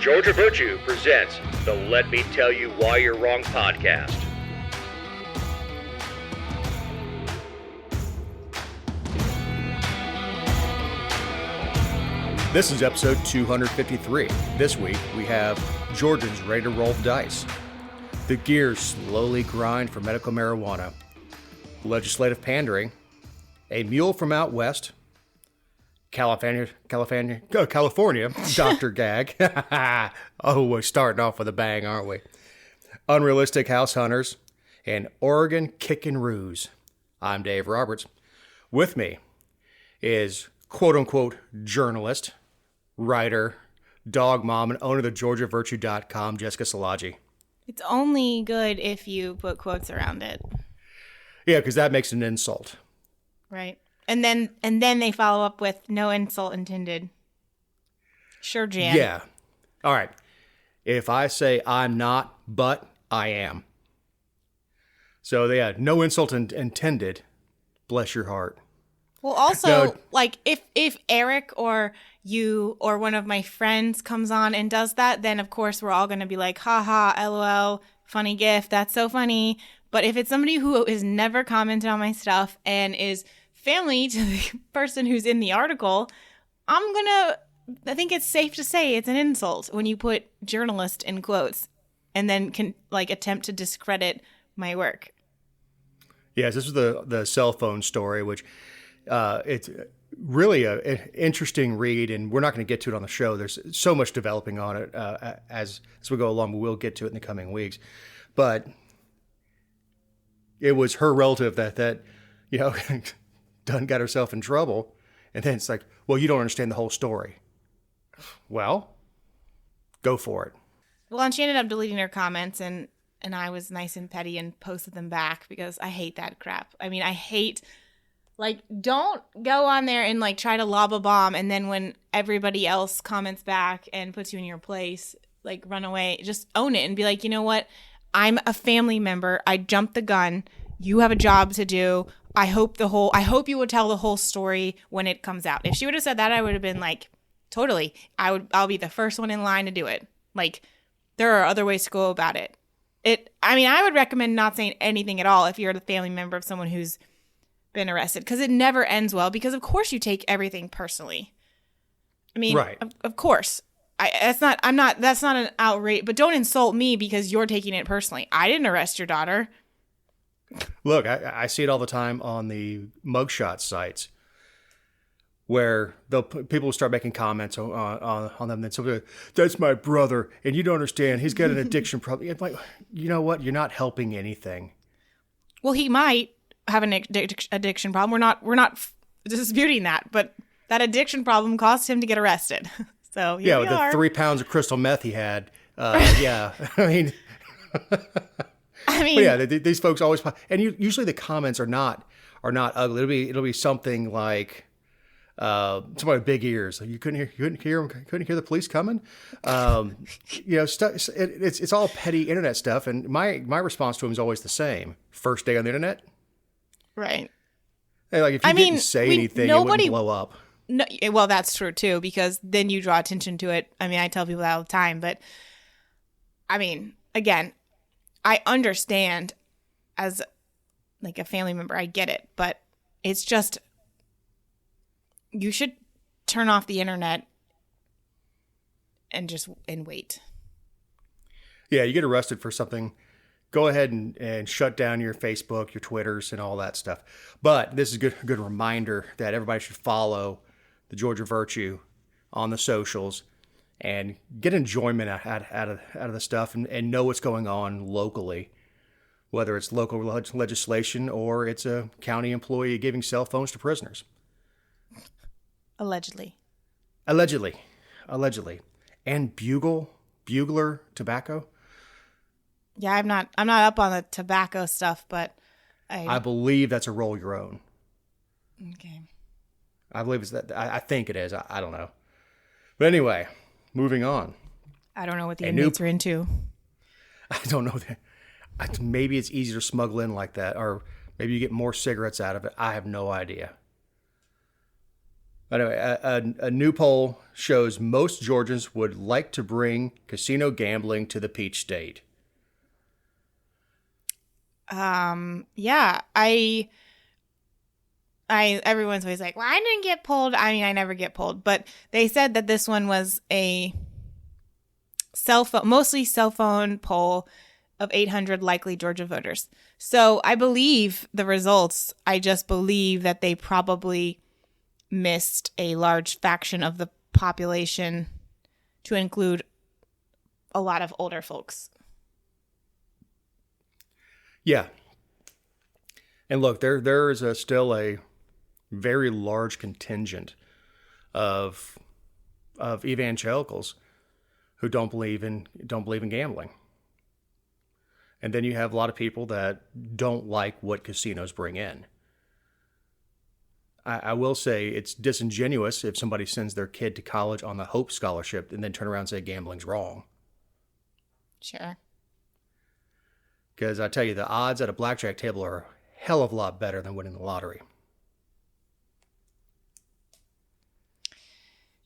Georgia Virtue presents the Let Me Tell You Why You're Wrong podcast. This is episode 253. This week, we have Georgians ready to roll the dice. The gears slowly grind for medical marijuana. Legislative pandering. A mule from out west. California, Dr. Gag. Oh, we're starting off with a bang, aren't we? Unrealistic house hunters. And Oregon kickin' ruse. I'm Dave Roberts. With me is quote-unquote journalist, writer, dog mom, and owner of the GeorgiaVirtue.com, Jessica Szilagyi. It's only good if you put quotes around it. Yeah, because that makes an insult. Right. And then they follow up with no insult intended. Sure, Jan. Yeah. All right. If I say I'm not, but I am. So, yeah, no insult intended. Bless your heart. Well, also, like, if Eric or you or one of my friends comes on and does that, then, of course, we're all going to be like, haha, LOL, funny gif, that's so funny. But if it's somebody who has never commented on my stuff and is family to the person who's in the article, I think it's safe to say it's an insult when you put journalist in quotes and then can, like, attempt to discredit my work. Yes, this is the cell phone story, which... it's really an interesting read, and we're not going to get to it on the show. There's so much developing on it as we go along, but we'll get to it in the coming weeks. But it was her relative that you know, done got herself in trouble, and then it's like, well, you don't understand the whole story. Well, go for it. Well, and she ended up deleting her comments, and I was nice and petty and posted them back because I hate that crap. I mean, I hate... Like, don't go on there and, like, try to lob a bomb, and then when everybody else comments back and puts you in your place, like, run away. Just own it and be like, you know what? I'm a family member. I jumped the gun. You have a job to do. I hope you would tell the whole story when it comes out. If she would have said that, I would have been like, totally. I'll be the first one in line to do it. Like, there are other ways to go about it. I would recommend not saying anything at all if you're the family member of someone who's been arrested, because it never ends well, because of course you take everything personally. I mean, right. Of course. That's not an outrage, but don't insult me because you're taking it personally. I didn't arrest your daughter. Look, I see it all the time on the mugshot sites where people will start making comments on them. And somebody, that's my brother, and you don't understand. He's got an addiction problem. It's like, you know what? You're not helping anything. Well, he might have an addiction problem. We're not disputing that, but that addiction problem caused him to get arrested. So yeah, with the 3 pounds of crystal meth he had. Yeah, I mean, but yeah, these folks always, and usually the comments are not ugly. It'll be something like somebody with big ears. You couldn't hear the police coming. You know, stuff. It's all petty internet stuff, and my response to him is always the same. First day on the internet. Right. Hey, like, if you didn't say anything, it wouldn't blow up. No, well, that's true, too, because then you draw attention to it. I mean, I tell people that all the time, but I mean, again, I understand as, like, a family member. I get it, but it's just, you should turn off the internet and wait. Yeah, you get arrested for something, go ahead and shut down your Facebook, your Twitters, and all that stuff. But this is a good reminder that everybody should follow the Georgia Virtue on the socials and get enjoyment out of the stuff and know what's going on locally, whether it's local legislation or it's a county employee giving cell phones to prisoners. Allegedly. And bugler tobacco. Yeah, I'm not up on the tobacco stuff, but I believe that's a roll your own. Okay. I believe it's that. I think it is. I don't know. But anyway, moving on. I don't know what the inmates are into. I don't know that. Maybe it's easier to smuggle in like that, or maybe you get more cigarettes out of it. I have no idea. Anyway, a new poll shows most Georgians would like to bring casino gambling to the Peach State. Yeah, everyone's always like, well, I didn't get polled. I mean, I never get polled, but they said that this one was a mostly cell phone poll of 800 likely Georgia voters. So I believe the results. I just believe that they probably missed a large faction of the population to include a lot of older folks. Yeah. And look, there is still a very large contingent of evangelicals who don't believe in gambling. And then you have a lot of people that don't like what casinos bring in. I will say it's disingenuous if somebody sends their kid to college on the Hope Scholarship and then turn around and say gambling's wrong. Sure. Because I tell you, the odds at a blackjack table are a hell of a lot better than winning the lottery.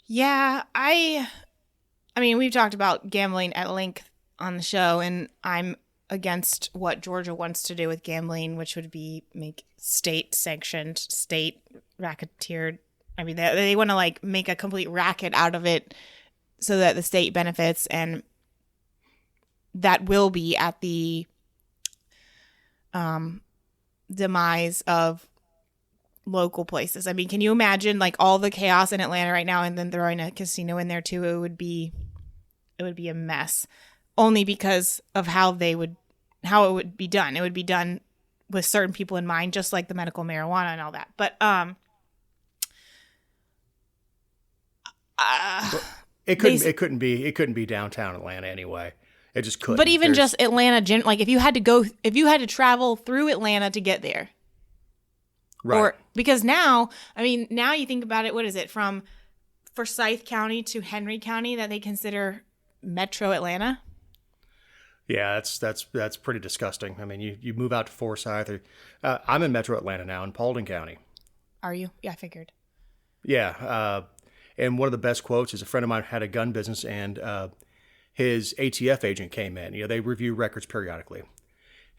Yeah, I mean, we've talked about gambling at length on the show, and I'm against what Georgia wants to do with gambling, which would be make state-sanctioned, state racketeered. I mean, they want to like make a complete racket out of it so that the state benefits, and that will be at the demise of local places. I mean, can you imagine like all the chaos in Atlanta right now and then throwing a casino in there too? It would be a mess, only because of how it would be done. It would be done with certain people in mind, just like the medical marijuana and all that. But it couldn't be downtown Atlanta anyway. It just couldn't. But even just Atlanta, like if you had to travel through Atlanta to get there. Right. Or because now you think about it, what is it from Forsyth County to Henry County that they consider Metro Atlanta? Yeah, that's pretty disgusting. I mean, you move out to Forsyth. I'm in Metro Atlanta now in Paulding County. Are you? Yeah, I figured. Yeah, and one of the best quotes is a friend of mine had a gun business, and his ATF agent came in. You know, they review records periodically,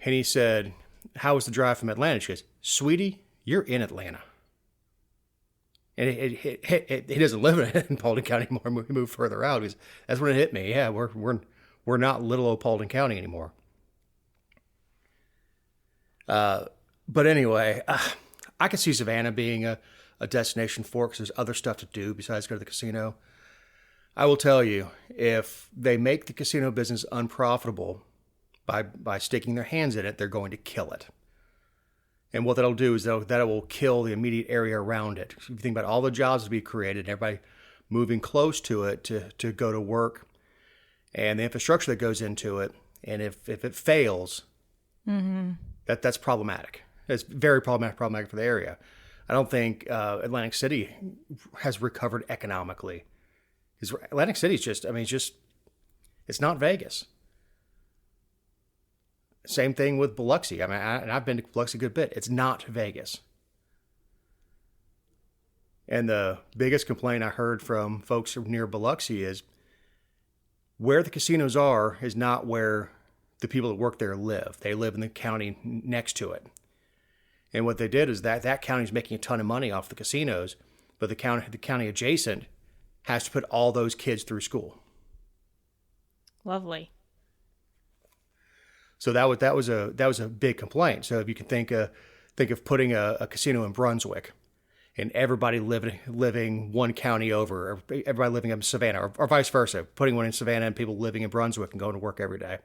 and he said, "How was the drive from Atlanta?" She goes, "Sweetie, you're in Atlanta." And he doesn't live in Paulding County anymore. He moved further out. That's when it hit me. Yeah, we're not little old Paulding County anymore. But anyway, I could see Savannah being a destination for it because there's other stuff to do besides go to the casino. I will tell you, if they make the casino business unprofitable by sticking their hands in it, they're going to kill it. And what that'll do is that it will kill the immediate area around it. If you think about all the jobs to be created, everybody moving close to it to go to work, and the infrastructure that goes into it, and if it fails, that's problematic. It's very problematic for the area. I don't think Atlantic City has recovered economically. Because Atlantic City is it's not Vegas. Same thing with Biloxi. I mean, I've been to Biloxi a good bit. It's not Vegas. And the biggest complaint I heard from folks near Biloxi is where the casinos are is not where the people that work there live. They live in the county next to it. And what they did is that county is making a ton of money off the casinos, but the county adjacent has to put all those kids through school. Lovely. So that was a big complaint. So if you can think of putting a casino in Brunswick, and everybody living one county over, or everybody living in Savannah, or vice versa, putting one in Savannah and people living in Brunswick and going to work every day,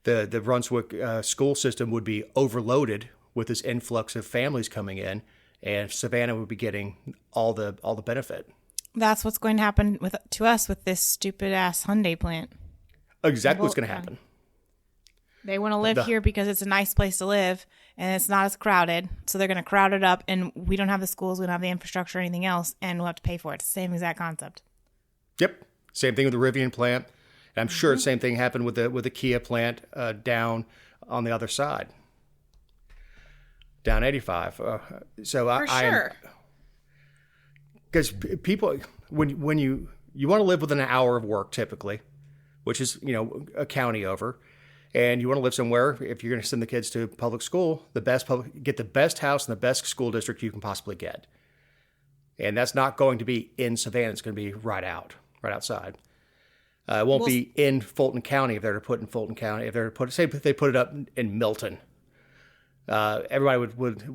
the Brunswick school system would be overloaded with this influx of families coming in, and Savannah would be getting all the benefit. That's what's going to happen to us with this stupid ass Hyundai plant. Exactly what's going to happen. They want to live here because it's a nice place to live and it's not as crowded. So they're going to crowd it up, and we don't have the schools, we don't have the infrastructure or anything else, and we'll have to pay for it. It's the same exact concept. Yep. Same thing with the Rivian plant. And I'm sure the same thing happened with the Kia plant down on the other side. Down 85. because people, when you want to live within an hour of work typically, which is, a county over, and you want to live somewhere, if you're going to send the kids to public school, get the best house in the best school district you can possibly get. And that's not going to be in Savannah. It's going to be right outside. It won't be in Fulton County if they're to put in Fulton County. If they're to put, say, if they put it up in Milton, everybody would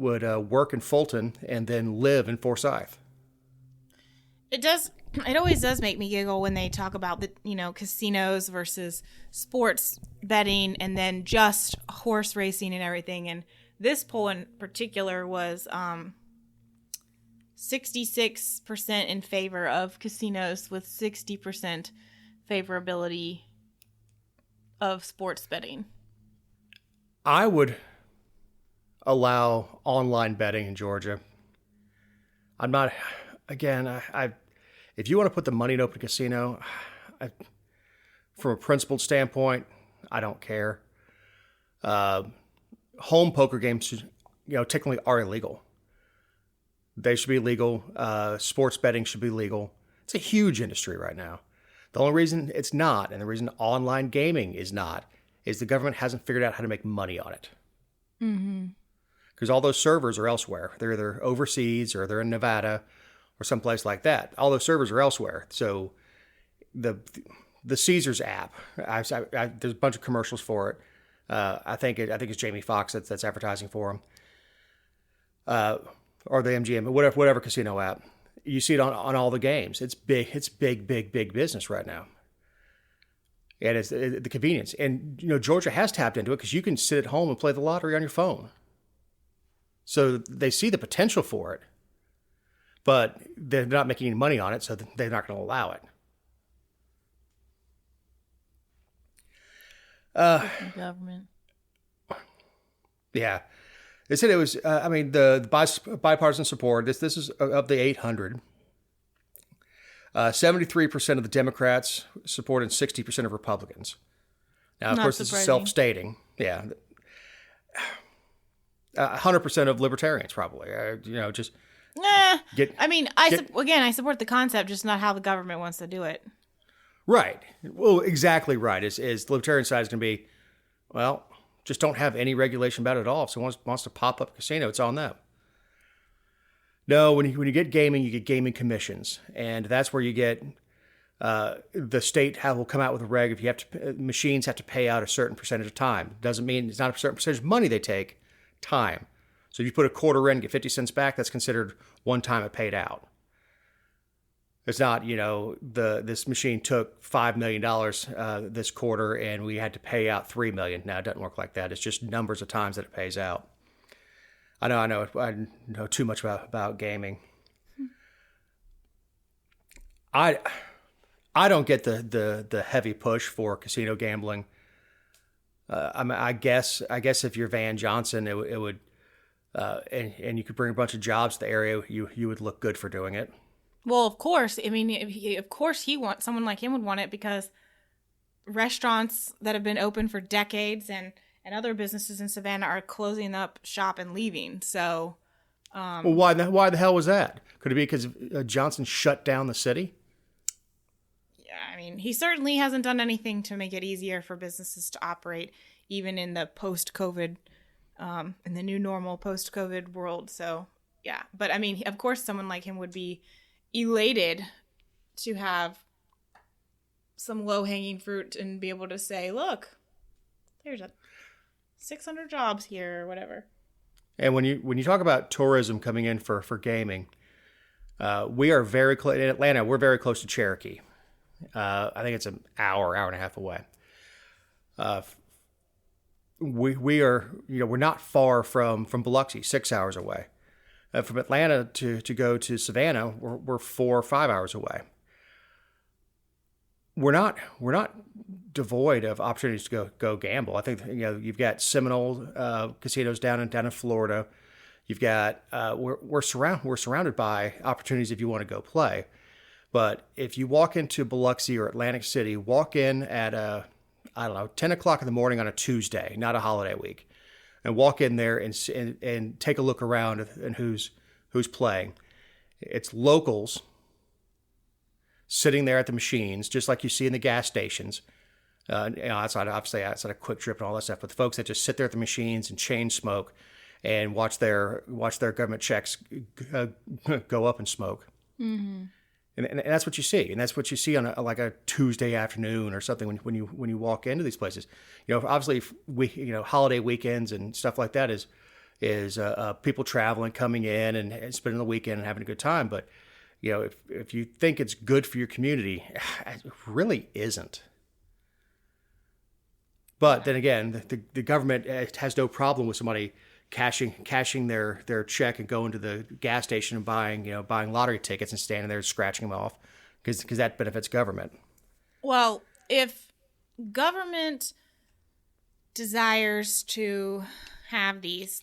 work in Fulton and then live in Forsyth. It always does make me giggle when they talk about the, casinos versus sports betting and then just horse racing and everything. And this poll in particular was 66% in favor of casinos with 60% favorability of sports betting. I would allow online betting in Georgia. I'm not, again, if you want to put the money in open casino, from a principled standpoint, I don't care. Home poker games, technically are illegal. They should be legal. Sports betting should be legal. It's a huge industry right now. The only reason it's not, and the reason online gaming is not, is the government hasn't figured out how to make money on it. Mm-hmm. Because all those servers are elsewhere. They're either overseas or they're in Nevada or someplace like that. All those servers are elsewhere. So the Caesars app, there's a bunch of commercials for it. I think it's Jamie Foxx that's advertising for them. Or the MGM, whatever casino app. You see it on all the games. It's big. It's big business right now. And it's the convenience. And, Georgia has tapped into it because you can sit at home and play the lottery on your phone. So they see the potential for it, but they're not making any money on it, so they're not going to allow it. Government. Yeah. They said it was, the bipartisan support, this is of the 800. 73% of the Democrats support and 60% of Republicans. Now, of course, this is self-stating. Yeah. 100% of libertarians, probably. Just I support the concept, just not how the government wants to do it. Right. Well, exactly right. Is the libertarian side is going to be, well, just don't have any regulation about it at all. If someone wants to pop up a casino, it's on them. No, when you get gaming, you get gaming commissions, and that's where you get the state will come out with a reg. If you have to, machines have to pay out a certain percentage of time. Doesn't mean it's not a certain percentage of money they take. Time. So if you put a quarter in, get 50 cents back, that's considered one time it paid out. It's not, this machine took $5 million this quarter and we had to pay out $3 million. Now, it doesn't work like that. It's just numbers of times that it pays out. I know too much about gaming. I don't get the heavy push for casino gambling. I guess if you're Van Johnson, it would, and you could bring a bunch of jobs to the area, you would look good for doing it. Well, of course. I mean, someone like him would want it because restaurants that have been open for decades and other businesses in Savannah are closing up shop and leaving. So, well, why the hell was that? Could it be because Johnson shut down the city? Yeah, I mean, he certainly hasn't done anything to make it easier for businesses to operate, even in the post-COVID, in the new normal post-COVID world. So, yeah. But, I mean, of course, someone like him would be elated to have some low-hanging fruit and be able to say, look, there's 600 jobs here or whatever. And when you talk about tourism coming in for gaming, we are very close in Atlanta. We're very close to Cherokee. I think it's an hour and a half away. We are, we're not far from Biloxi, 6 hours away. From Atlanta to go to Savannah, we're 4 or 5 hours away. We're not devoid of opportunities to go gamble. I think you've got Seminole casinos down in Florida. You've got we're surrounded by opportunities if you want to go play. But if you walk into Biloxi or Atlantic City, walk in at 10 o'clock in the morning on a Tuesday, not a holiday week, and walk in there and take a look around and who's playing. It's locals sitting there at the machines, just like you see in the gas stations. Outside of Quick Trip and all that stuff, but the folks that just sit there at the machines and chain smoke and watch their government checks go up in smoke. Mm-hmm. And that's what you see, and that's what you see on a Tuesday afternoon or something when you walk into these places. Obviously, holiday weekends and stuff like that is people traveling, coming in and spending the weekend and having a good time. But if you think it's good for your community, it really isn't. But then again, the government has no problem with somebody cashing their check and going to the gas station and buying lottery tickets and standing there scratching them off because that benefits government. Well, if government desires to have these,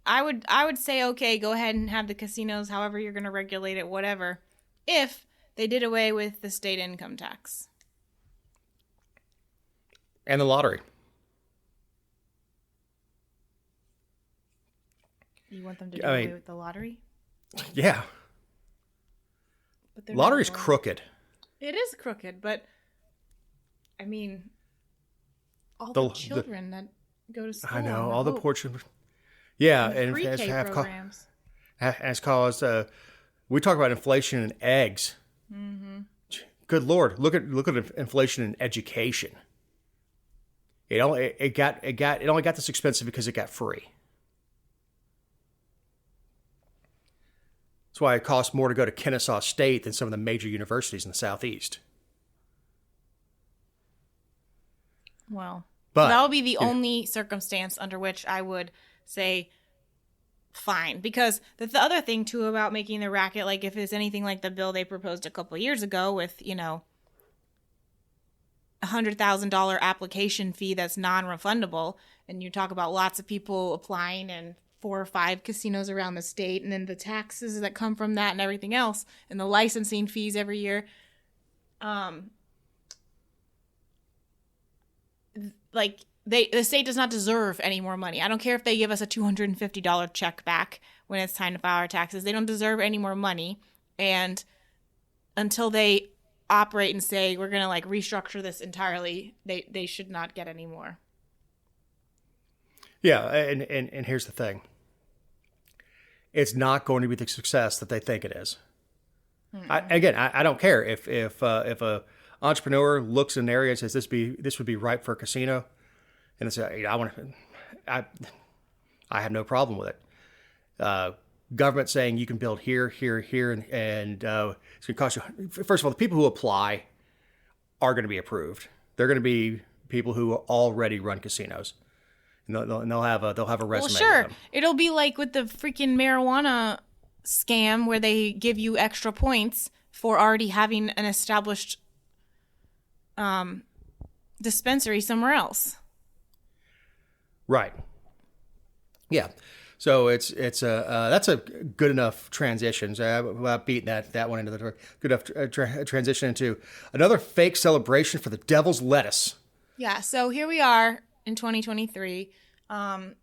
I would say, okay, go ahead and have the casinos, however you're going to regulate it, whatever, if they did away with the state income tax. And the lottery. You want them to do away with the lottery? Yeah. But lottery's crooked. It is crooked, but I mean, all the children that go to school. I know, all the poor children. Yeah, and pre-K programs. Has caused. We talk about inflation in eggs. Mm-hmm. Good Lord, look at inflation in education. It only got this expensive because it got free. That's why it costs more to go to Kennesaw State than some of the major universities in the Southeast. Well, that would be the only circumstance under which I would say fine. Because the other thing, too, about making the racket, like if it's anything like the bill they proposed a couple of years ago with, $100,000 application fee that's non-refundable, and you talk about lots of people applying and 4 or 5 casinos around the state, and then the taxes that come from that and everything else, and the licensing fees every year. The state does not deserve any more money. I don't care if they give us a $250 check back when it's time to file our taxes. They don't deserve any more money, and until they operate and say we're going to restructure this entirely, they should not get any more. Yeah, and here's the thing. It's not going to be the success that they think it is. I don't care if a entrepreneur looks in an area and says this would be ripe for a casino, and it's I have no problem with it. Government saying you can build here, and it's going to cost you. First of all, the people who apply are going to be approved. They're going to be people who already run casinos, and they'll have a resume. Well, sure, it'll be like with the freaking marijuana scam where they give you extra points for already having an established dispensary somewhere else. Right. Yeah. So that's a good enough transition. So beating that one into the door. Good enough transition into another fake celebration for the devil's lettuce. Yeah. So here we are in 2023. The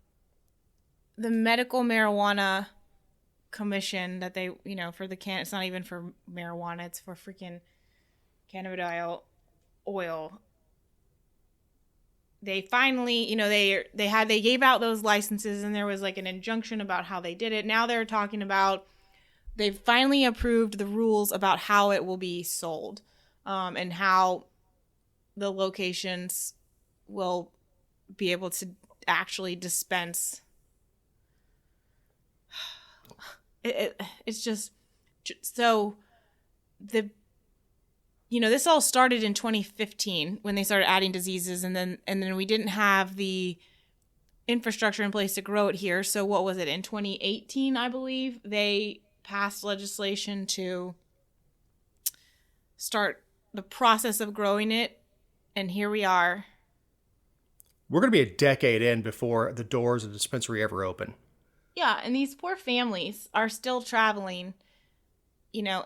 medical marijuana commission that they, for the it's not even for marijuana. It's for freaking cannabidiol oil. They finally, they gave out those licenses, and there was an injunction about how they did it. Now they're talking about they've finally approved the rules about how it will be sold, and how the locations will be able to actually dispense. It's just so this all started in 2015 when they started adding diseases, and then we didn't have the infrastructure in place to grow it here. So what was it, in 2018, I believe, they passed legislation to start the process of growing it, and here we are. We're going to be a decade in before the doors of the dispensary ever open. Yeah, and these poor families are still traveling,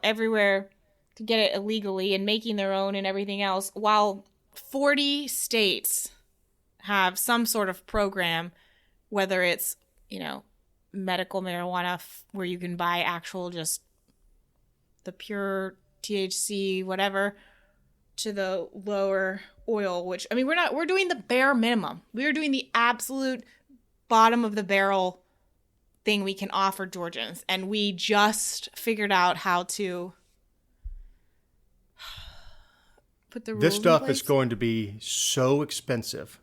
everywhere to get it illegally and making their own and everything else, while 40 states have some sort of program, whether it's, medical marijuana where you can buy actual just the pure THC, whatever, to the lower oil, which, I mean, we're doing the bare minimum. We're doing the absolute bottom of the barrel thing we can offer Georgians. And we just figured out how to put the rules This in stuff place. is going to be so expensive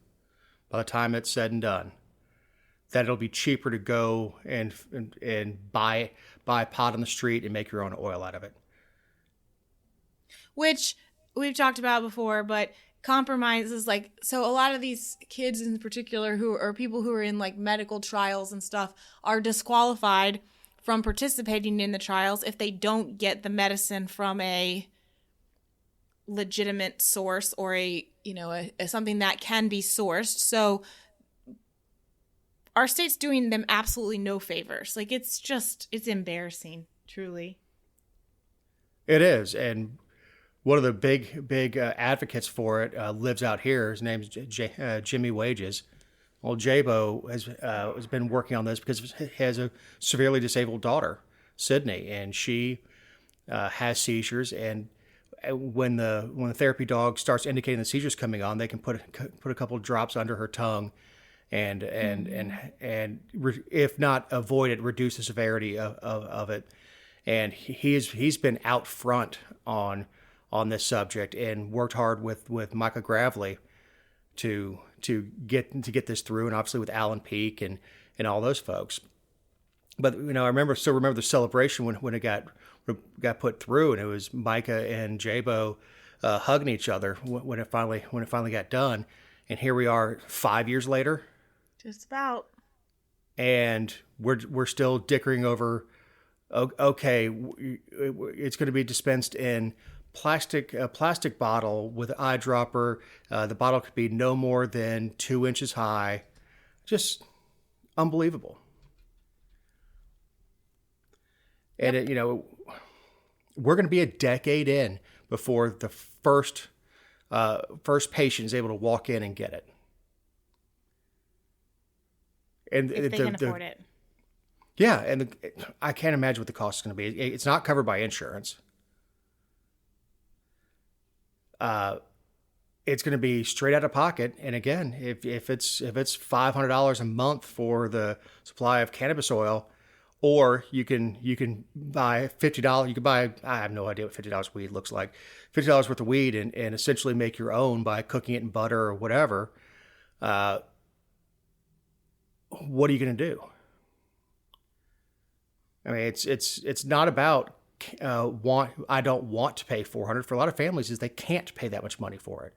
by the time it's said and done that it'll be cheaper to go and buy a pot on the street and make your own oil out of it. Which we've talked about before, but compromises, like, so a lot of these kids in particular who are people who are in like medical trials and stuff are disqualified from participating in the trials if they don't get the medicine from a legitimate source or a something that can be sourced. So our state's doing them absolutely no favors. Like, it's embarrassing, truly. It is, and one of the big advocates for it lives out here. His name's Jimmy Wages. Well, Jabo has been working on this because he has a severely disabled daughter, Sydney, and she has seizures. And when the therapy dog starts indicating the seizures coming on, they can put a couple of drops under her tongue, and if not avoid it, reduce the severity of it. And he's been out front on this subject and worked hard with Micah Gravely to get this through, and obviously with Alan Peake and all those folks. But I still remember the celebration when it got put through, and it was Micah and Jabo hugging each other when it finally got done. And here we are 5 years later. Just about. And we're still dickering over, okay, it's going to be dispensed in plastic bottle with an eyedropper. The bottle could be no more than 2 inches high. Just unbelievable. Yep. And we're going to be a decade in before the first patient is able to walk in and get it. And if they can afford it. Yeah, and I can't imagine what the cost is going to be. It's not covered by insurance. It's going to be straight out of pocket. And again, if it's $500 a month for the supply of cannabis oil, or you can buy $50. You can buy, I have no idea what $50 weed looks like. $50 worth of weed and essentially make your own by cooking it in butter or whatever. What are you going to do? I mean, it's not about I don't want to pay $400. For a lot of families, is they can't pay that much money for it.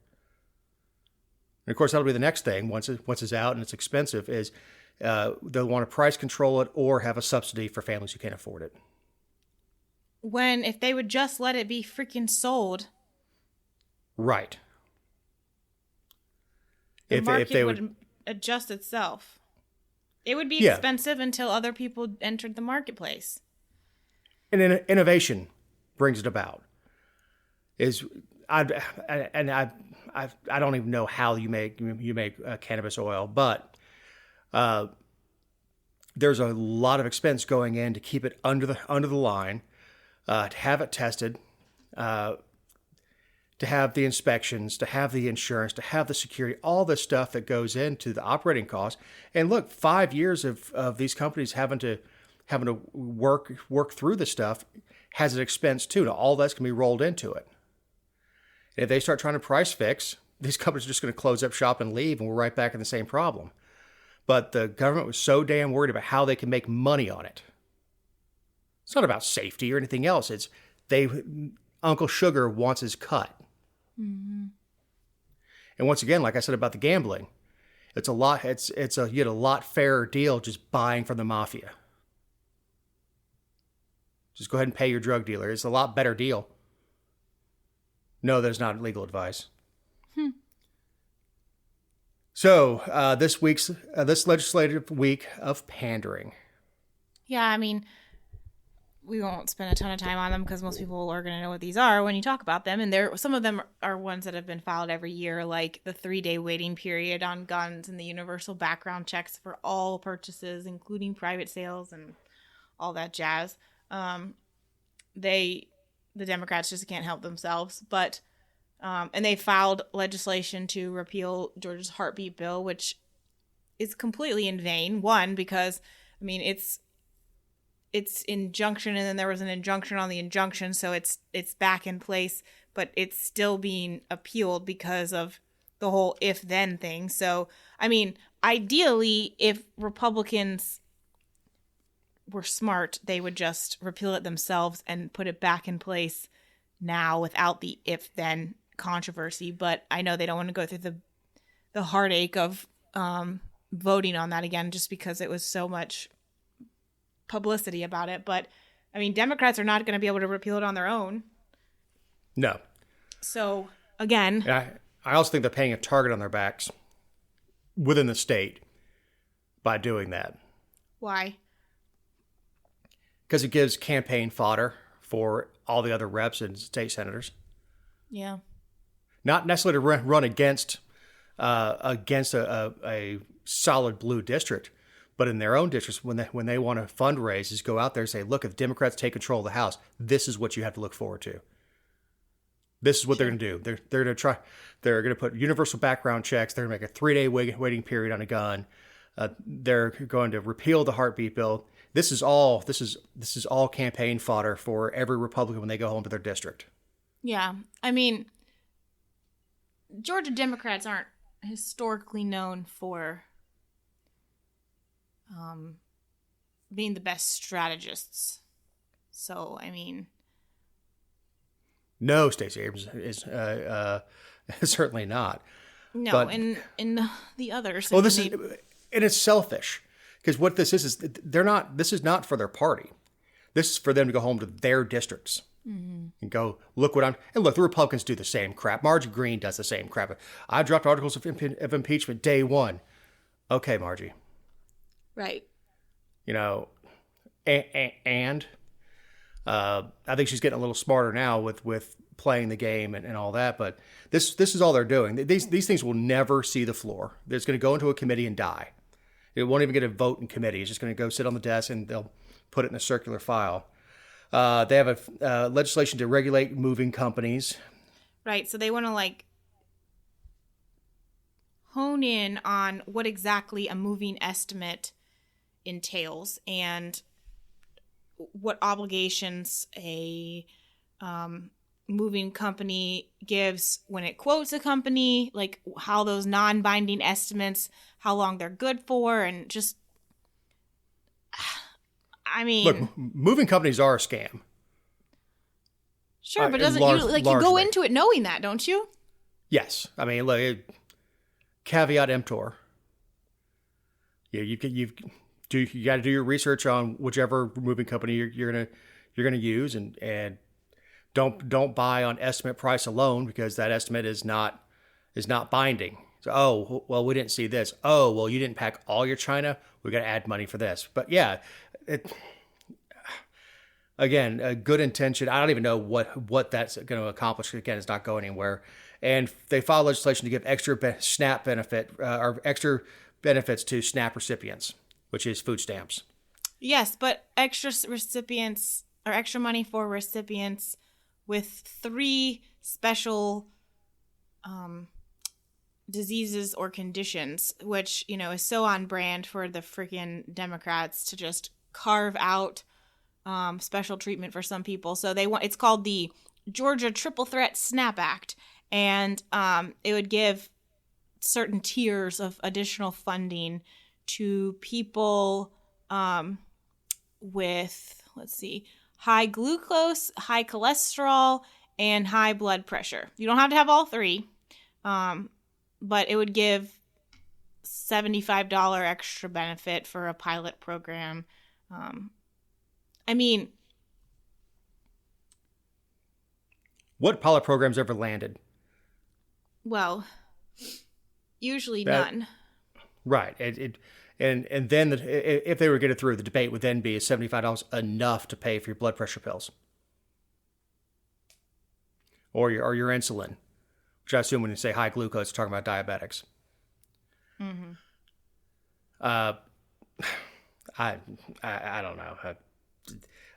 And of course, that'll be the next thing once it's out and it's expensive is they'll want to price control it or have a subsidy for families who can't afford it. If they would just let it be freaking sold, right? The market would adjust itself. It would be expensive until other people entered the marketplace. And innovation brings it about. I don't even know how you make cannabis oil, but there's a lot of expense going in to keep it under the line, to have it tested, to have the inspections, to have the insurance, to have the security, all the stuff that goes into the operating costs. And look, 5 years of these companies having to work through the stuff has an expense too. Now, all that's going to be rolled into it. And if they start trying to price fix, these companies are just going to close up shop and leave, and we're right back in the same problem. But the government was so damn worried about how they can make money on it. It's not about safety or anything else. It's Uncle Sugar wants his cut. Mm-hmm. And once again, like I said about the gambling, you get a lot fairer deal just buying from the mafia. Just go ahead and pay your drug dealer. It's a lot better deal. No, that's not legal advice. So this legislative week of pandering. Yeah, I mean, we won't spend a ton of time on them because most people are going to know what these are when you talk about them. And some of them are ones that have been filed every year, like the 3-day waiting period on guns and the universal background checks for all purchases, including private sales and all that jazz. They the Democrats just can't help themselves. But and they filed legislation to repeal Georgia's heartbeat bill, which is completely in vain. One, because I mean it's injunction, and then there was an injunction on the injunction, so it's back in place, but it's still being appealed because of the whole if-then thing. So, I mean, ideally, if Republicans were smart, they would just repeal it themselves and put it back in place now without the if-then controversy. But I know they don't want to go through the heartache of voting on that again, just because it was so much publicity about it. But I mean, Democrats are not going to be able to repeal it on their own. No. So again, I also think they're paying a target on their backs within the state by doing that. Why? Because it gives campaign fodder for all the other reps and state senators. Yeah. Not necessarily to run against a solid blue district, but in their own districts, when they want to fundraise, is go out there and say, look, if Democrats take control of the House, this is what you have to look forward to. This is what they're going to do. They're going to try. They're going to put universal background checks. They're going to make a 3-day waiting period on a gun. They're going to repeal the heartbeat bill. This is all campaign fodder for every Republican when they go home to their district. Yeah, I mean, Georgia Democrats aren't historically known for being the best strategists. So, I mean, no, Stacey Abrams is certainly not. No, but, and the others. Well, and it's selfish, because what this is they're not. This is not for their party. This is for them to go home to their districts and go, look what I'm. And look, the Republicans do the same crap. Margie Green does the same crap. I dropped articles of impeachment day one. Okay, Margie. Right. You know, and I think she's getting a little smarter now with playing the game and all that. But this is all they're doing. These things will never see the floor. It's going to go into a committee and die. It won't even get a vote in committee. It's just going to go sit on the desk and they'll put it in a circular file. They have a legislation to regulate moving companies. Right. So they want to hone in on what exactly a moving estimate entails and what obligations a moving company gives when it quotes a company, like how those non-binding estimates, how long they're good for, and just, I mean, look, moving companies are a scam. Sure, but doesn't you go into it knowing that, don't you? Yes, I mean, look, caveat emptor. Yeah, you got to do your research on whichever moving company you're gonna use, and don't buy on estimate price alone, because that estimate is not binding. So, oh, well, we didn't see this. Oh, well, you didn't pack all your China. We got to add money for this. But yeah, again, a good intention. I don't even know what that's going to accomplish. Again, it's not going anywhere. And they filed legislation to give extra SNAP benefit or extra benefits to SNAP recipients, which is food stamps. Yes, but extra recipients or extra money for recipients with 3 special diseases or conditions, which, is so on brand for the freaking Democrats to just carve out special treatment for some people. So it's called the Georgia Triple Threat SNAP Act, and it would give certain tiers of additional funding to people with, high glucose, high cholesterol, and high blood pressure. You don't have to have all 3, but it would give $75 extra benefit for a pilot program. I mean, what pilot programs ever landed? Well, usually none. Right. And then if they were to get it through, the debate would then be, is $75 enough to pay for your blood pressure pills? Or your insulin, which I assume when you say high glucose, you're talking about diabetics. Mm-hmm. I don't know.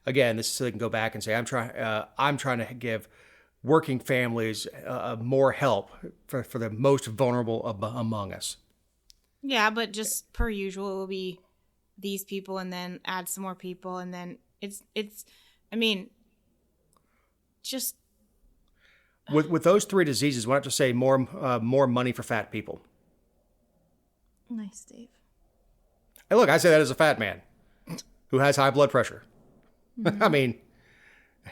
again, this is so they can go back and say, I'm trying to give working families more help for the most vulnerable among us. Yeah, but just per usual, it will be these people and then add some more people. And then it's, I mean, just. With those three diseases, why not just say more money for fat people? Nice, Dave. Hey, look, I say that as a fat man who has high blood pressure. Mm-hmm. I mean,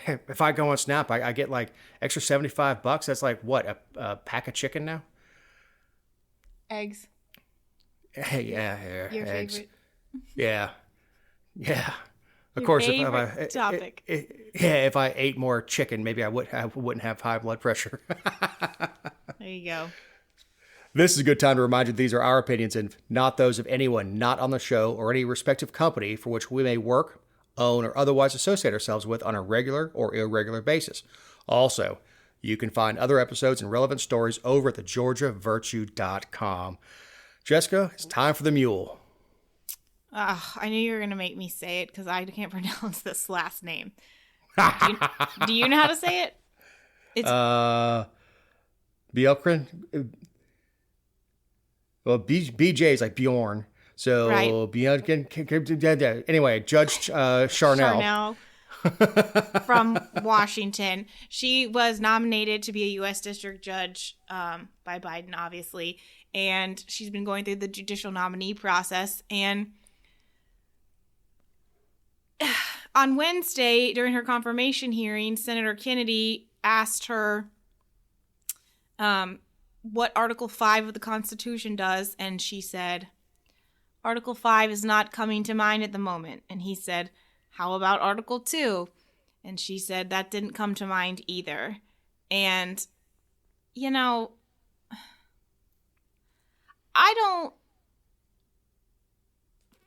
if I go on Snap, I get like extra $75. That's like what, a pack of chicken now? Eggs. Yeah, Your eggs. favorite. Yeah. Of Your course, favorite topic. If I ate more chicken, maybe I wouldn't have high blood pressure. There you go. This is a good time to remind you these are our opinions and not those of anyone not on the show or any respective company for which we may work, own, or otherwise associate ourselves with on a regular or irregular basis. Also, you can find other episodes and relevant stories over at thegeorgiavirtue.com. Jessica, it's time for the mule. I knew you were going to make me say it because I can't pronounce this last name. Do you know how to say it? It's Bjorkren. Well, BJ is like Bjorn. So, right. Anyway, Judge Charnel. From Washington. She was nominated to be a U.S. District Judge by Biden, obviously. And she's been going through the judicial nominee process. And on Wednesday, during her confirmation hearing, Senator Kennedy asked her what Article 5 of the Constitution does. And she said, Article 5 is not coming to mind at the moment. And he said, how about Article 2? And she said, that didn't come to mind either. And, you know,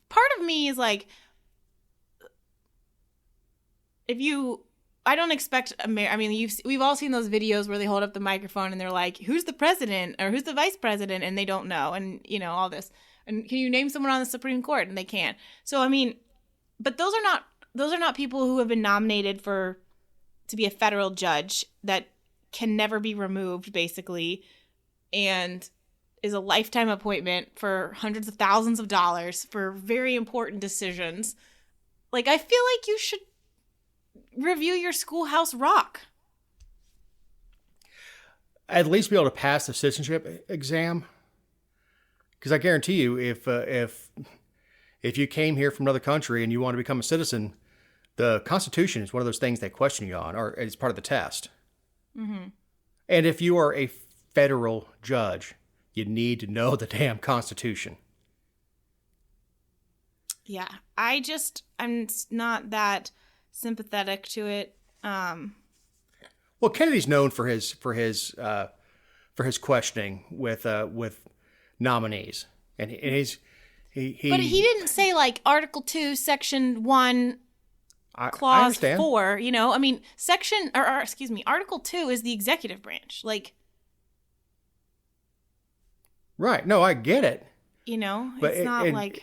part of me is like, I don't expect, we've all seen those videos where they hold up the microphone and they're like, who's the president or who's the vice president? And they don't know. And, you know, all this. And can you name someone on the Supreme Court? And they can't. So, I mean, but those are not people who have been nominated to be a federal judge that can never be removed, basically, and is a lifetime appointment for hundreds of thousands of dollars for very important decisions. Like, I feel like you should review your Schoolhouse Rock. At least be able to pass the citizenship exam. Because I guarantee you, if you came here from another country and you want to become a citizen, the Constitution is one of those things they question you on, or it's part of the test. Mm-hmm. And if you are a federal judge, you need to know the damn Constitution. Yeah, I'm not that sympathetic to it. Well, Kennedy's known for his questioning with nominees, and he's. But he didn't say like Article 2, Section 1, Clause 4. You know, I mean, Article 2 is the executive branch. Like, right? No, I get it. You know, but it's not like.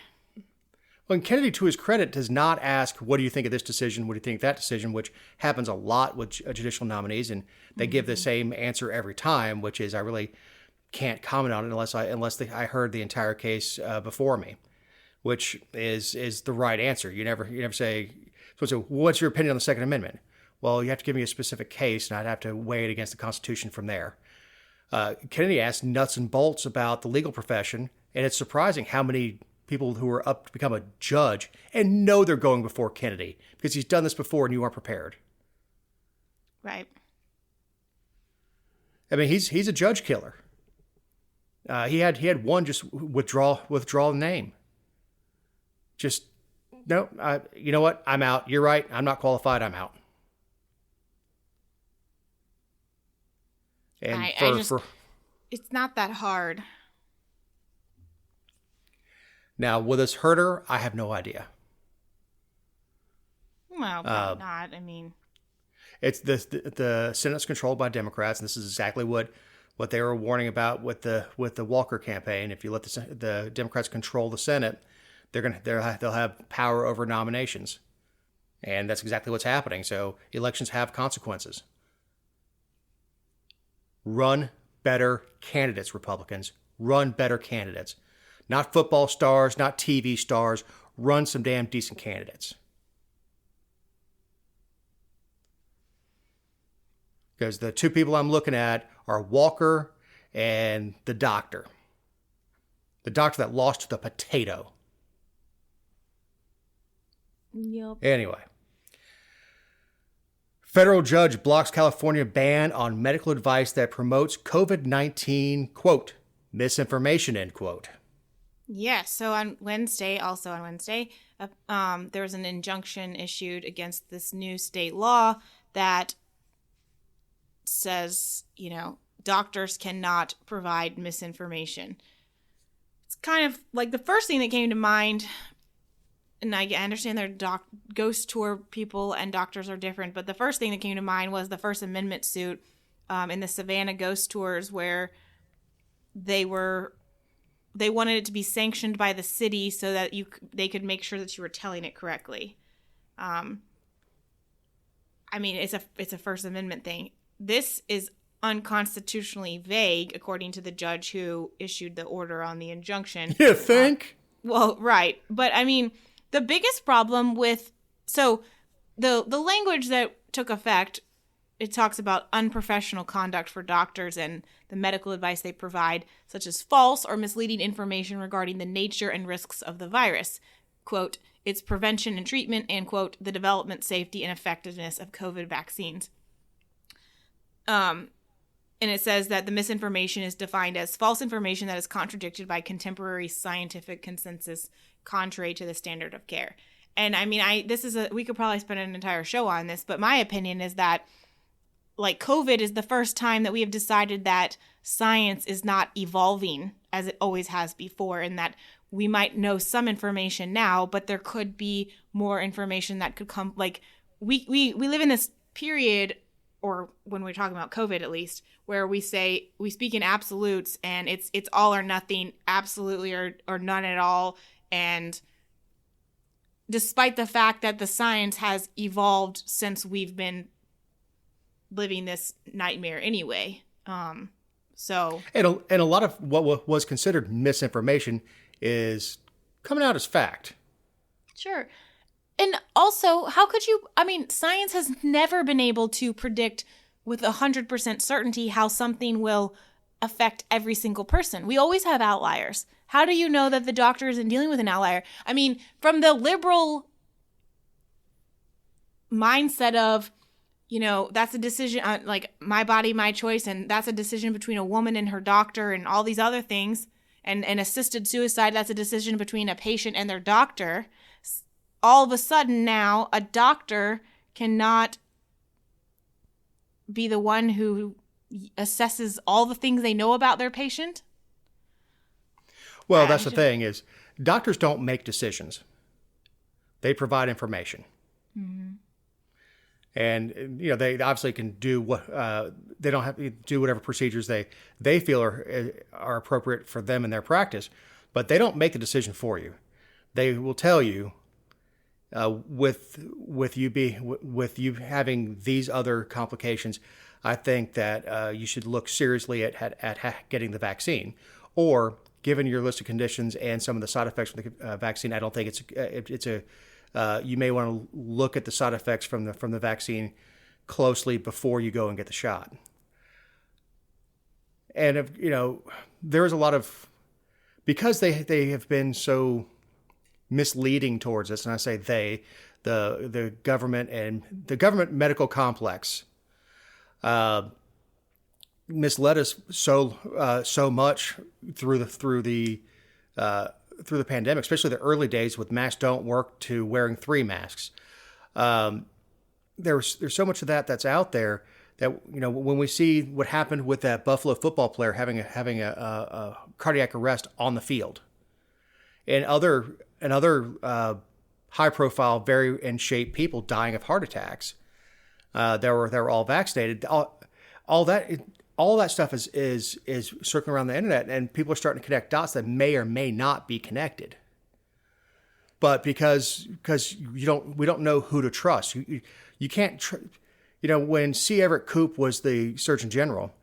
Well, Kennedy, to his credit, does not ask, "What do you think of this decision? What do you think of that decision?" Which happens a lot with judicial nominees, and they give the same answer every time, which is, "I really can't comment on it unless I heard the entire case before me," which is the right answer. You never say, "So what's your opinion on the Second Amendment?" Well, you have to give me a specific case, and I'd have to weigh it against the Constitution from there. Kennedy asked nuts and bolts about the legal profession, and it's surprising how many people who are up to become a judge and know they're going before Kennedy because he's done this before and you aren't prepared. Right. I mean, he's a judge killer. He had one just withdraw the name. Just no. You know what? I'm out. You're right. I'm not qualified. I'm out. And it's not that hard. Now, will this hurt her? I have no idea. Well, probably not. I mean, it's the Senate's controlled by Democrats, and this is exactly what they were warning about with the Walker campaign. If you let the Democrats control the Senate, they'll have power over nominations. And that's exactly what's happening. So elections have consequences. Run better candidates, Republicans. Run better candidates. Not football stars, not TV stars. Run some damn decent candidates. Because the two people I'm looking at are Walker and the doctor. The doctor that lost to the potato. Yep. Anyway. Federal judge blocks California ban on medical advice that promotes COVID-19, quote, misinformation, end quote. Yes. So on Wednesday, there was an injunction issued against this new state law that says, doctors cannot provide misinformation. It's kind of like the first thing that came to mind, and I understand they're ghost tour people and doctors are different, but the first thing that came to mind was the First Amendment suit in the Savannah ghost tours, where they wanted it to be sanctioned by the city so that they could make sure that you were telling it correctly. It's a First Amendment thing. This is unconstitutionally vague, according to the judge who issued the order on the injunction. You think? Well, right. But the biggest problem with, so the language that took effect, it talks about unprofessional conduct for doctors and the medical advice they provide, such as false or misleading information regarding the nature and risks of the virus. Quote, its prevention and treatment, and quote, the development, safety, and effectiveness of COVID vaccines. And it says that the misinformation is defined as false information that is contradicted by contemporary scientific consensus contrary to the standard of care. And we could probably spend an entire show on this, but my opinion is that COVID is the first time that we have decided that science is not evolving as it always has before, and that we might know some information now, but there could be more information that could come. We live in this period, or when we're talking about COVID at least, where we speak in absolutes, and it's all or nothing, absolutely or none at all. And despite the fact that the science has evolved since we've been living this nightmare anyway. And a lot of what was considered misinformation is coming out as fact. Sure. And also, how could you, science has never been able to predict with 100% certainty how something will affect every single person. We always have outliers. How do you know that the doctor isn't dealing with an outlier? From the liberal mindset of, that's a decision, my body, my choice, and that's a decision between a woman and her doctor and all these other things, and assisted suicide, that's a decision between a patient and their doctor. All of a sudden now, a doctor cannot be the one who assesses all the things they know about their patient? Well, that's the thing is, doctors don't make decisions. They provide information. Mm-hmm. And, they obviously can do what, they don't have to do whatever procedures they feel are appropriate for them in their practice, but they don't make the decision for you. They will tell you, with you having these other complications, I think that you should look seriously at getting the vaccine. Or, given your list of conditions and some of the side effects from the vaccine, I don't think you may want to look at the side effects from the vaccine closely before you go and get the shot. And there is a lot of, because they have been so misleading towards us, and I say the government and the government medical complex misled us so much through the pandemic, especially the early days with masks don't work to wearing 3 masks. There's so much of that's out there that when we see what happened with that Buffalo football player having a cardiac arrest on the field, and other high profile, very in shape people dying of heart attacks, they were all vaccinated. All that stuff is circling around the internet, and people are starting to connect dots that may or may not be connected. but because we don't know who to trust. You can't when C. Everett Koop was the Surgeon General,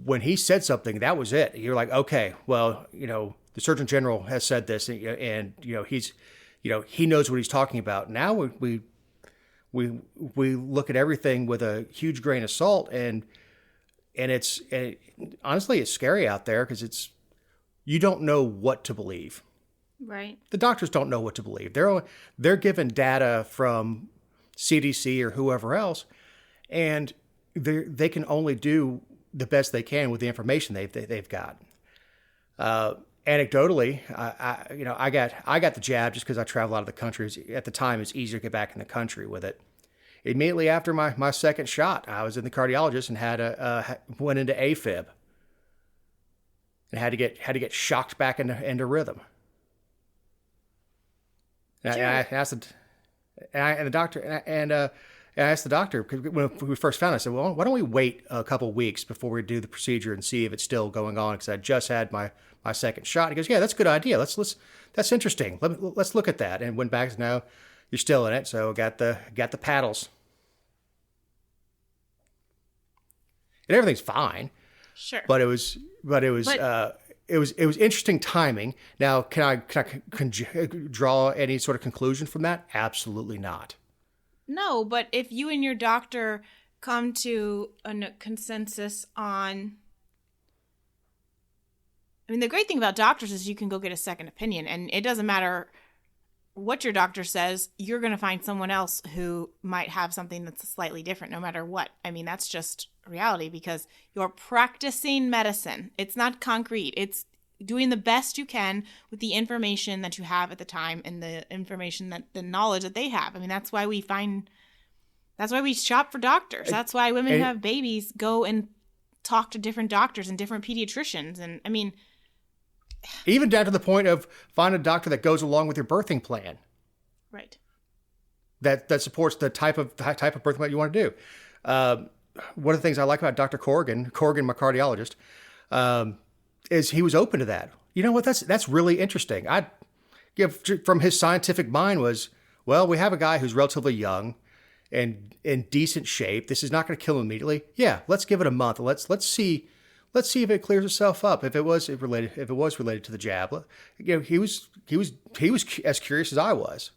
when he said something, that was it. You're like, okay, well, the Surgeon General has said this, and he knows what he's talking about. Now we look at everything with a huge grain of salt, and honestly, it's scary out there because you don't know what to believe. Right. The doctors don't know what to believe. They're given data from CDC or whoever else, and they can only do the best they can with the information they've got. Anecdotally, I got the jab just because I travel out of the country. At the time, it's easier to get back in the country with it. Immediately after my second shot, I was in the cardiologist and went into AFib and had to get shocked back into rhythm. And Sure. I asked the doctor because when we first found it, I said, well, why don't we wait a couple weeks before we do the procedure and see if it's still going on? Because I just had my second shot. He goes, yeah, that's a good idea. That's interesting. Let's look at that. And went back and now you're still in it. So got the paddles. And everything's fine. Sure. But it was interesting timing. Now, can I draw any sort of conclusion from that? Absolutely not. No, but if you and your doctor come to a consensus on... I mean, the great thing about doctors is you can go get a second opinion, and it doesn't matter what your doctor says, you're going to find someone else who might have something that's slightly different no matter what. I mean, that's just reality because you're practicing medicine. It's not concrete. It's doing the best you can with the information that you have at the time and the knowledge that they have. I mean, that's why we shop for doctors. That's why women who have babies go and talk to different doctors and different pediatricians. And I mean, even down to the point of find a doctor that goes along with your birthing plan. Right. That supports the type of birthing plan you want to do. One of the things I like about Dr. Corrigan, my cardiologist, is he was open to that. You know what? That's really interesting. From his scientific mind was, well, we have a guy who's relatively young and in decent shape. This is not going to kill him immediately. Yeah, let's give it a month. Let's see if it clears itself up. If it was related to the jab, he was as curious as I was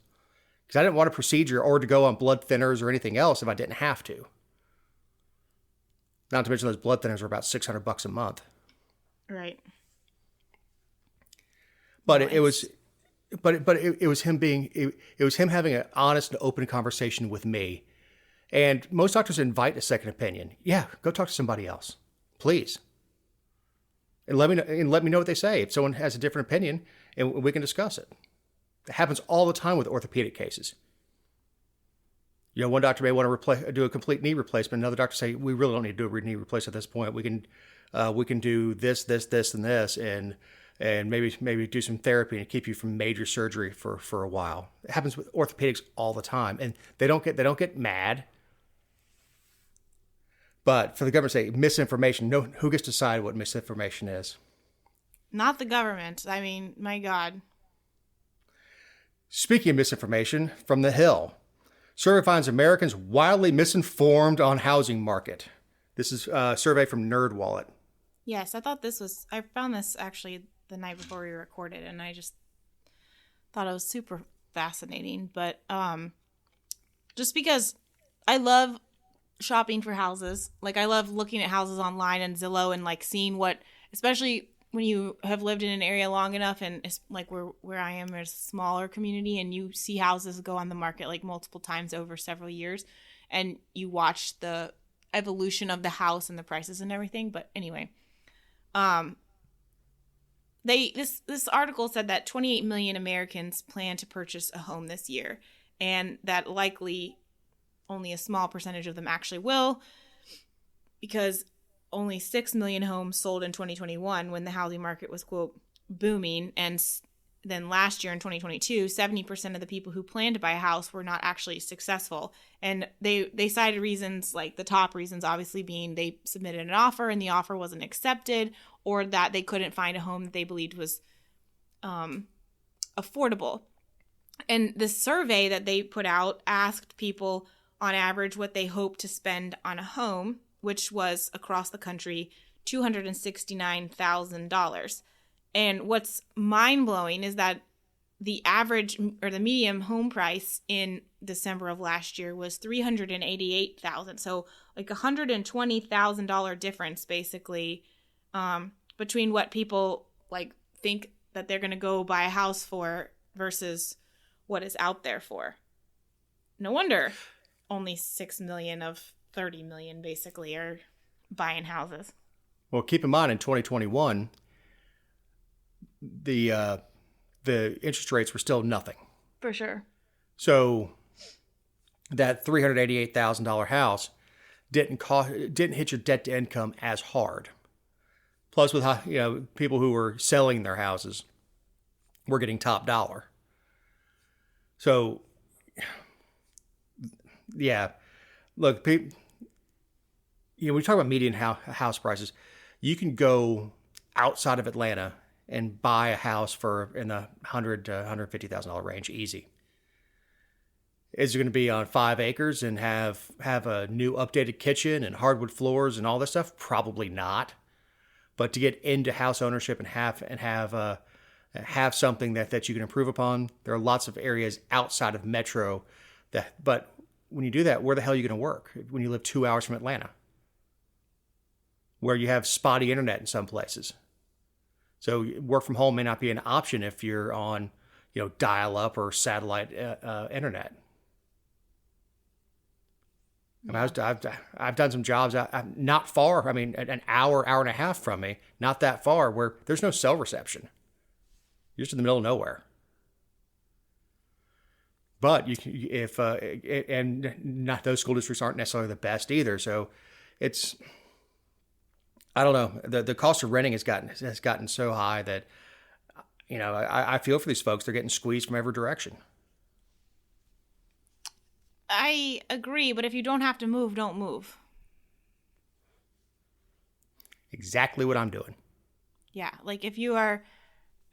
because I didn't want a procedure or to go on blood thinners or anything else if I didn't have to. Not to mention those blood thinners are about $600 a month. Right. But it was him having an honest and open conversation with me. And most doctors invite a second opinion. Yeah, go talk to somebody else, please. And let me know what they say. If someone has a different opinion, and we can discuss it. It happens all the time with orthopedic cases. One doctor may want to do a complete knee replacement. Another doctor say we really don't need to do a knee replacement at this point. We can do this, and this, and maybe do some therapy and keep you from major surgery for a while. It happens with orthopedics all the time, and they don't get mad. But for the government to say misinformation, who gets to decide what misinformation is? Not the government. I mean, my God. Speaking of misinformation, from The Hill, survey finds Americans wildly misinformed on housing market. This is a survey from NerdWallet. Yes, I found this actually the night before we recorded, and I just thought it was super fascinating. But just because I love shopping for houses, like I love looking at houses online and Zillow and like seeing what, especially when you have lived in an area long enough, and it's like where I am, there's a smaller community, and you see houses go on the market like multiple times over several years, and you watch the evolution of the house and the prices and everything. But anyway, this article said that 28 million Americans plan to purchase a home this year, and that likely only a small percentage of them actually will, because only 6 million homes sold in 2021 when the housing market was, quote, booming. And then last year in 2022, 70% of the people who planned to buy a house were not actually successful. And they cited reasons, like the top reasons obviously being they submitted an offer and the offer wasn't accepted, or that they couldn't find a home that they believed was affordable. And the survey that they put out asked people on average what they hope to spend on a home, which was across the country $269,000. And what's mind-blowing is that the average or the median home price in December of last year was $388,000. So like $120,000 difference basically between what people like think that they're going to go buy a house for versus what is out there for. No wonder only 6 million of 30 million basically are buying houses. Well, keep in mind in 2021, the interest rates were still nothing. For sure. So that $388,000 house didn't hit your debt to income as hard. Plus, with people who were selling their houses were getting top dollar. So, yeah, look, we talk about median house prices. You can go outside of Atlanta and buy a house for in the $100,000 to $150,000 range, easy. Is it going to be on 5 acres and have a new updated kitchen and hardwood floors and all this stuff? Probably not. But to get into house ownership and have something that you can improve upon, there are lots of areas outside of metro but when you do that, where the hell are you going to work when you live 2 hours from Atlanta, where you have spotty internet in some places? So work from home may not be an option if you're on, dial-up or satellite internet. I mean, I've done some jobs not far. I mean, an hour and a half from me, not that far, where there's no cell reception. You're just in the middle of nowhere. But and not those school districts aren't necessarily the best either. So it's, I don't know. The cost of renting has gotten so high that, I feel for these folks. They're getting squeezed from every direction. I agree, but if you don't have to move, don't move. Exactly what I'm doing. Yeah, like if you are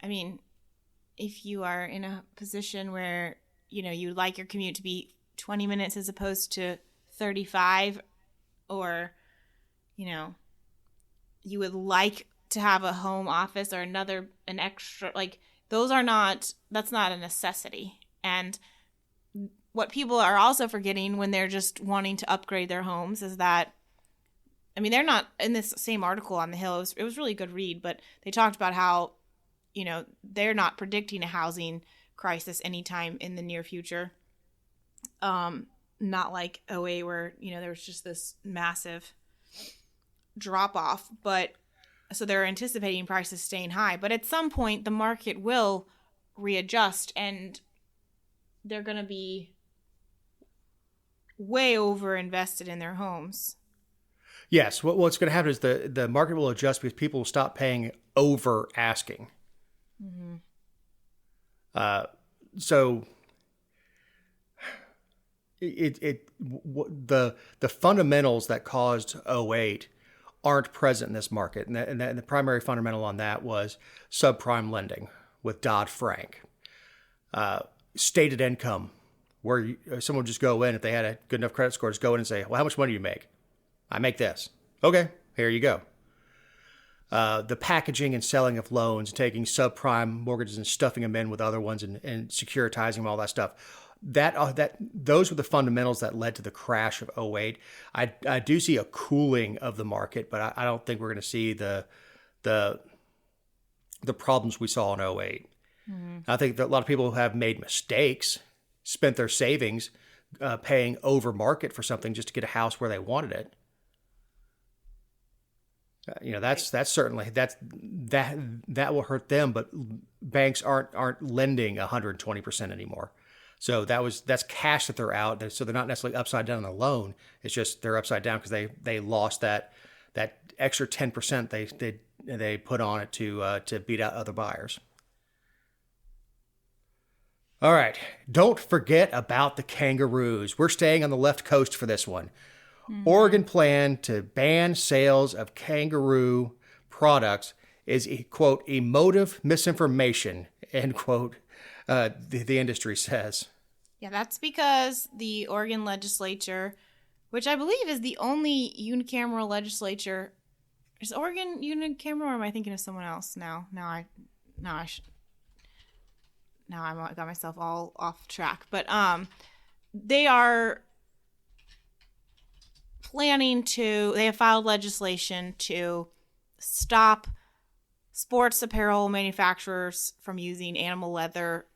in a position where, you like your commute to be 20 minutes as opposed to 35, or, you would like to have a home office or an extra, like that's not a necessity. And what people are also forgetting when they're just wanting to upgrade their homes is that, they're not in this same article on the Hill. It was really good read, but they talked about how, they're not predicting a housing crisis anytime in the near future. Not like '08 where, there was just this massive drop off, but so they're anticipating prices staying high. But at some point the market will readjust and they're going to be way over invested in their homes. Yes. What's going to happen is the market will adjust because people will stop paying over asking. Mm-hmm. So the fundamentals that caused '08 aren't present in this market. And the primary fundamental on that was subprime lending with Dodd-Frank. Stated income, where someone would just go in, if they had a good enough credit score, just go in and say, well, how much money do you make? I make this. Okay, here you go. The packaging and selling of loans, taking subprime mortgages and stuffing them in with other ones and securitizing them, all that stuff. Those were the fundamentals that led to the crash of '08. I do see a cooling of the market, but I don't think we're going to see the problems we saw in '08. Mm-hmm. I think that a lot of people have made mistakes, spent their savings paying over market for something just to get a house where they wanted it. That's certainly that will hurt them, but banks aren't lending 120% anymore. So that's cash that they're out. So they're not necessarily upside down on the loan. It's just they're upside down because they lost that extra 10% they put on it to beat out other buyers. All right, don't forget about the kangaroos. We're staying on the left coast for this one. Mm-hmm. Oregon plan to ban sales of kangaroo products is, quote, emotive misinformation, end quote, the industry says. Yeah, that's because the Oregon legislature, which I believe is the only unicameral legislature. Is Oregon unicameral, or am I thinking of someone else now? Now I got myself all off track. But they are planning to. They have filed legislation to stop sports apparel manufacturers from using animal leather,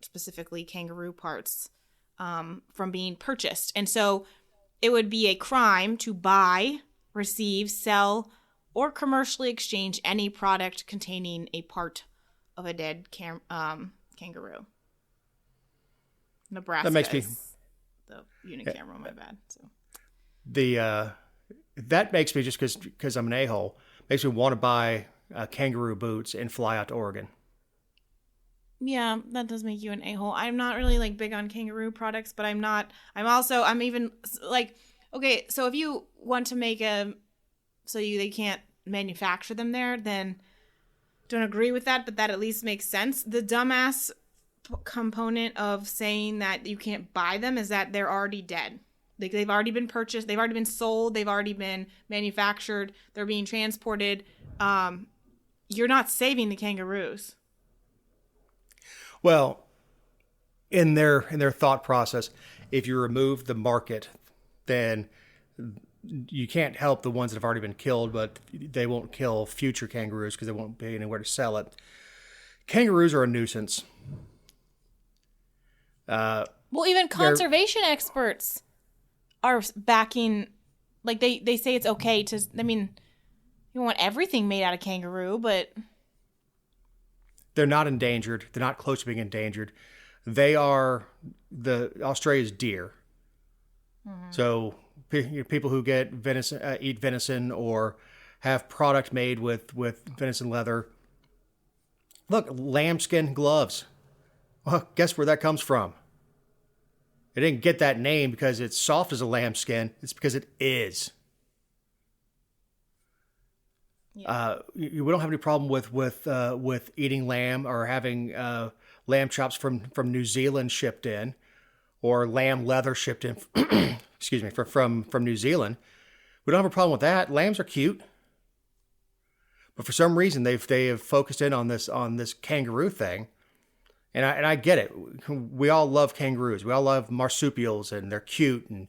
specifically kangaroo parts, from being purchased. And so it would be a crime to buy, receive, sell, or commercially exchange any product containing a part of a dead kangaroo. Nebraska That makes me is the unicameral, my bad. So that makes me, just because I'm an a-hole, makes me want to buy kangaroo boots and fly out to Oregon. Yeah, that does make you an a-hole. I'm not really like big on kangaroo products, but I'm even like, okay, so if you want to make they can't manufacture them there, then don't agree with that, but that at least makes sense. The dumbass component of saying that you can't buy them is that they're already dead. Like, they've already been purchased, they've already been sold, they've already been manufactured, they're being transported. You're not saving the kangaroos. Well, in their thought process, if you remove the market, then you can't help the ones that have already been killed, but they won't kill future kangaroos because there won't be anywhere to sell it. Kangaroos are a nuisance. Well, even conservation experts are backing, like they say it's okay to, I mean, you don't want everything made out of kangaroo, but they're not endangered. They're not close to being endangered. They are Australia's deer. Mm-hmm. So people who get venison, eat venison, or have product made with venison leather. Look, lambskin gloves. Well, guess where that comes from? It didn't get that name because it's soft as a lambskin. It's because it is. Yeah. We don't have any problem with eating lamb, or having lamb chops from New Zealand shipped in, or lamb leather shipped in. Excuse me, from New Zealand. We don't have a problem with that. Lambs are cute, but for some reason they have focused in on this kangaroo thing, and I get it. We all love kangaroos. We all love marsupials, and they're cute, and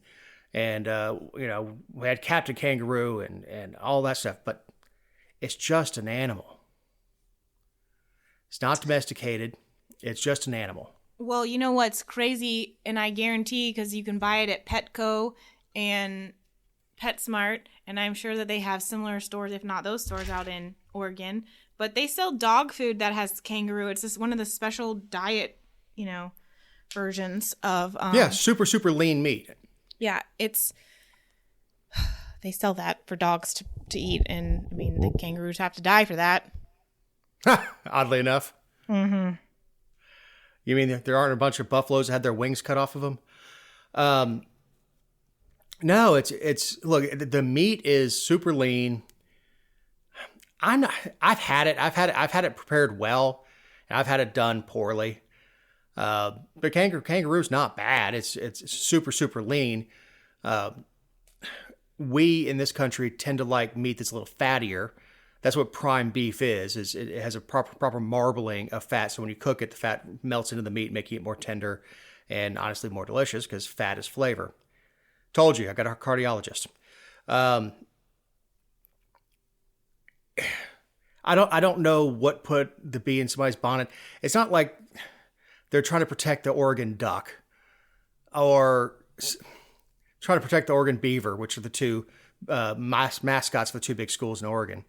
we had Captain Kangaroo and all that stuff, but it's just an animal. It's not domesticated. It's just an animal. Well, you know what's crazy, and I guarantee, because you can buy it at Petco and PetSmart, and I'm sure that they have similar stores, if not those stores, out in Oregon, but they sell dog food that has kangaroo. It's just one of the special diet, versions of... super, super lean meat. Yeah, they sell that for dogs to eat, and, I mean, the kangaroos have to die for that. Oddly enough. Mm-hmm. You mean there aren't a bunch of buffaloes that had their wings cut off of them? No, it's look, the meat is super lean. I've had it prepared well, and I've had it done poorly. But kangaroo's not bad. It's super, super lean. We in this country tend to like meat that's a little fattier. That's what prime beef is it has a proper marbling of fat. So when you cook it, the fat melts into the meat, making it more tender and honestly more delicious, because fat is flavor. Told you, I got a cardiologist. I don't know what put the bee in somebody's bonnet. It's not like they're trying to protect the Oregon duck, or trying to protect the Oregon beaver, which are the two mascots for the two big schools in Oregon.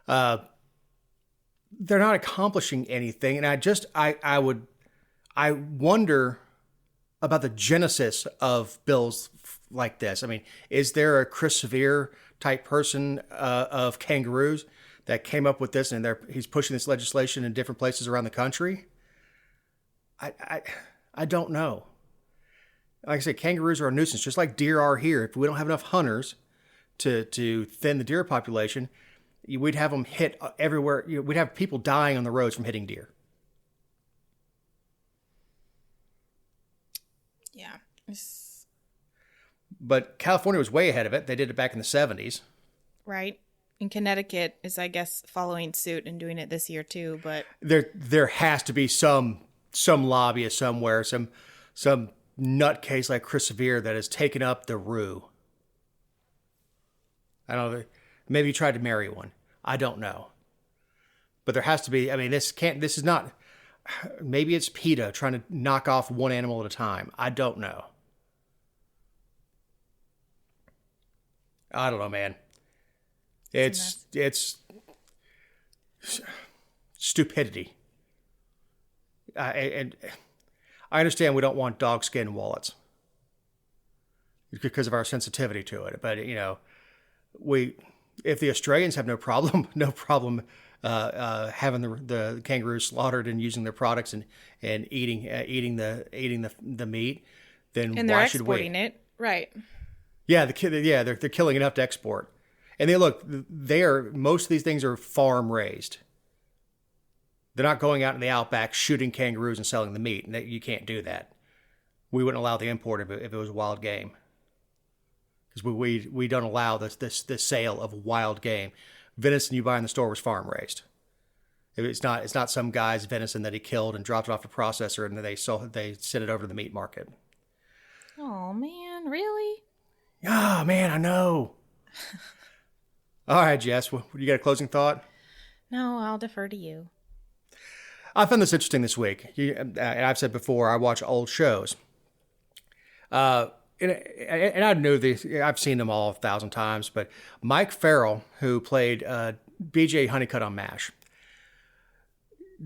They're not accomplishing anything, and I wonder about the genesis of bills like this. I mean, is there a Chris Severe type person of kangaroos that came up with this, and he's pushing this legislation in different places around the country? I don't know. Like I said, kangaroos are a nuisance, just like deer are here. If we don't have enough hunters to thin the deer population, we'd have them hit everywhere. We'd have people dying on the roads from hitting deer. Yeah. But California was way ahead of it. They did it back in the 70s. Right. And Connecticut is, I guess, following suit and doing it this year too. But there has to be some lobbyist somewhere, some nutcase like Chris Severe that has taken up the rue. I don't know. Maybe he tried to marry one. I don't know. But there has to be. I mean, this is not. Maybe it's PETA trying to knock off one animal at a time. I don't know. I don't know, man. It's stupidity. And I understand we don't want dog skin wallets because of our sensitivity to it. But, if the Australians have no problem having the kangaroos slaughtered and using their products and eating the meat, then and why should we? they're exporting it, right? Yeah, they're killing enough to export. And most of these things are farm raised. They're not going out in the outback shooting kangaroos and selling the meat. And you can't do that. We wouldn't allow the import if it was wild game, because we don't allow this sale of wild game. Venison you buy in the store was farm raised. It's not some guy's venison that he killed and dropped it off the processor and then they sent it over to the meat market. Oh man, really? Oh man, I know. All right, Jess, you got a closing thought? No, I'll defer to you. I found this interesting this week. And I've said before, I watch old shows. And I know these, I've seen them all 1,000 times, but Mike Farrell, who played BJ Honeycutt on MASH,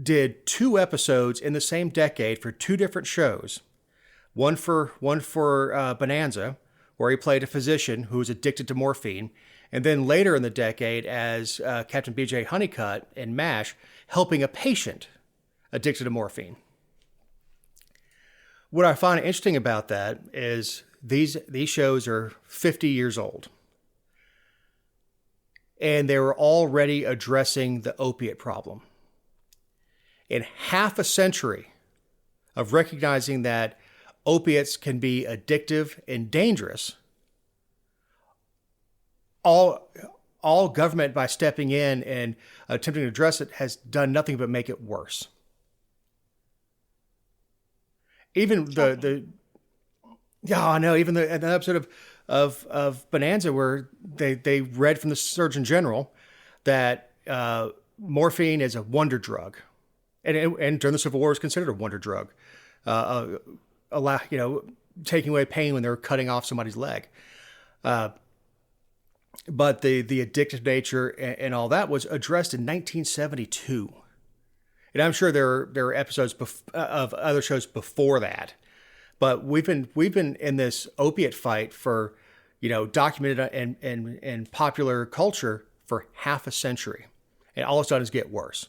did 2 episodes in the same decade for 2 different shows. One for Bonanza, where he played a physician who was addicted to morphine, and then later in the decade as Captain BJ Honeycutt in MASH, helping a patient addicted to morphine. What I find interesting about that is these shows are 50 years old. And they were already addressing the opiate problem. In half a century of recognizing that opiates can be addictive and dangerous, all government, by stepping in and attempting to address it, has done nothing but make it worse. Even the episode of Bonanza where they read from the Surgeon General that morphine is a wonder drug, and during the Civil War was considered a wonder drug, taking away pain when they were cutting off somebody's leg. But the addictive nature and all that was addressed in 1972. And I'm sure there are episodes of other shows before that. But we've been in this opiate fight for, documented and popular culture for half a century. And all it's done is get worse.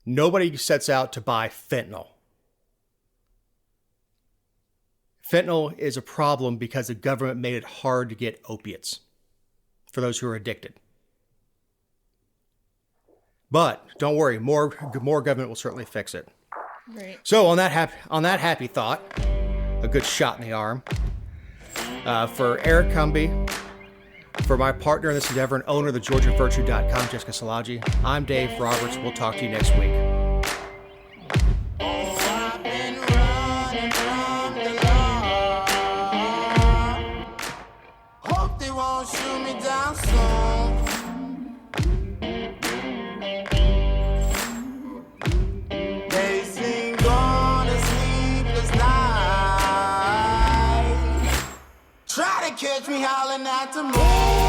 Nobody sets out to buy fentanyl. Fentanyl is a problem because the government made it hard to get opiates for those who are addicted. But don't worry, more government will certainly fix it. Right. So on that happy thought, a good shot in the arm, for Eric Cumby, for my partner in this endeavor and owner of the GeorgianVirtue.com, Jessica Szilagyi, I'm Dave Roberts. We'll talk to you next week. Hope they won't shoot me down soon. Days been gone, a sleepless night. Try to catch me howling at the moon.